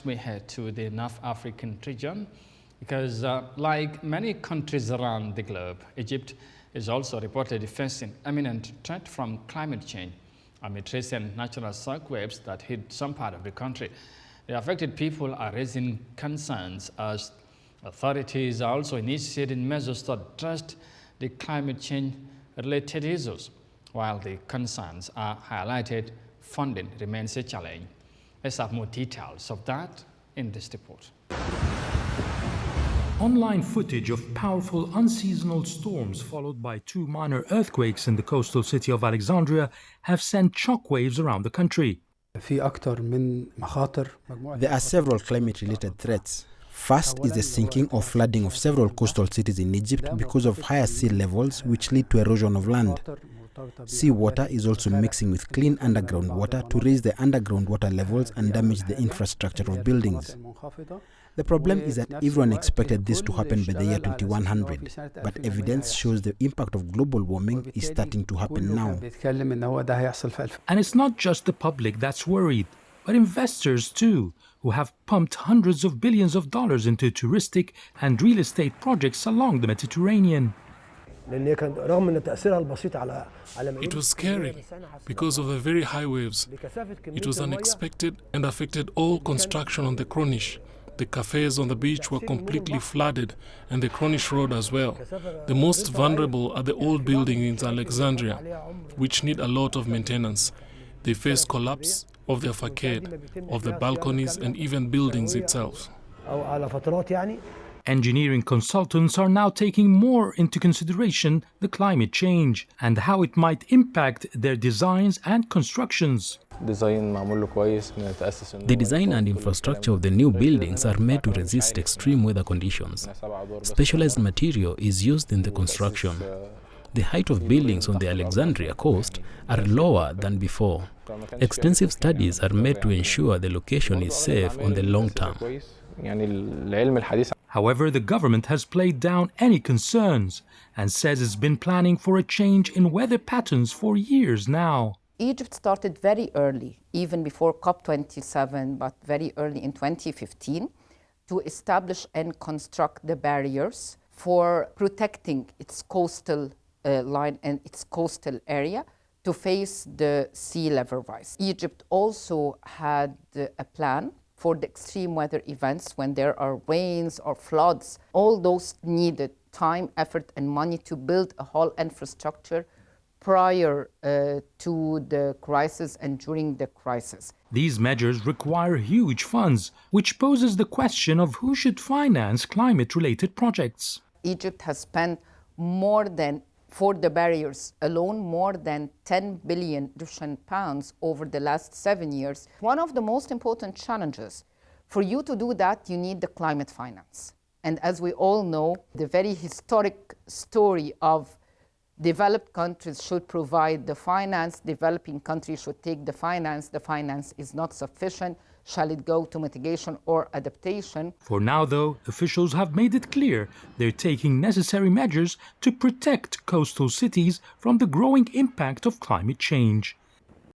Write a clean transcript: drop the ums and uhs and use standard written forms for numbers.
We head to the North African region because like many countries around the globe, Egypt is also reportedly facing imminent threat from climate change amid recent natural shock waves that hit some part of the country. The affected people are raising concerns as authorities are also initiating measures to address the climate change related issues. While the concerns are highlighted, funding remains a challenge. Let's have more details of that in this report. Online footage of powerful unseasonal storms followed by 2 minor earthquakes in the coastal city of Alexandria have sent shockwaves around the country. There are several climate-related threats. First is the sinking or flooding of several coastal cities in Egypt because of higher sea levels, which lead to erosion of land. Seawater is also mixing with clean underground water to raise the underground water levels and damage the infrastructure of buildings. The problem is that everyone expected this to happen by the year 2100, but evidence shows the impact of global warming is starting to happen now. And it's not just the public that's worried, but investors too, who have pumped hundreds of billions of dollars into touristic and real estate projects along the Mediterranean. It was scary because of the very high waves. It was unexpected and affected all construction on the Corniche. The cafes on the beach were completely flooded, and the Corniche road as well. The most vulnerable are the old buildings in Alexandria, which need a lot of maintenance. They face collapse of their facade, of the balconies, and even buildings itself. Engineering consultants are now taking more into consideration the climate change and how it might impact their designs and constructions. The design and infrastructure of the new buildings are made to resist extreme weather conditions. Specialized material is used in the construction. The height of buildings on the Alexandria coast are lower than before. Extensive studies are made to ensure the location is safe on the long term. However, the government has played down any concerns and says it's been planning for a change in weather patterns for years now. Egypt started very early, even before COP27, but very early in 2015, to establish and construct the barriers for protecting its coastal line and its coastal area to face the sea level rise. Egypt also had a plan for the extreme weather events when there are rains or floods. All those needed time, effort, and money to build a whole infrastructure prior to the crisis and during the crisis. These measures require huge funds, which poses the question of who should finance climate-related projects. Egypt has spent for the barriers alone, more than 10 billion Egyptian pounds over the last 7 years. One of the most important challenges, for you to do that, you need the climate finance. And as we all know, the very historic story of developed countries should provide the finance, developing countries should take the finance is not sufficient. Shall it go to mitigation or adaptation? For now, though, officials have made it clear they're taking necessary measures to protect coastal cities from the growing impact of climate change.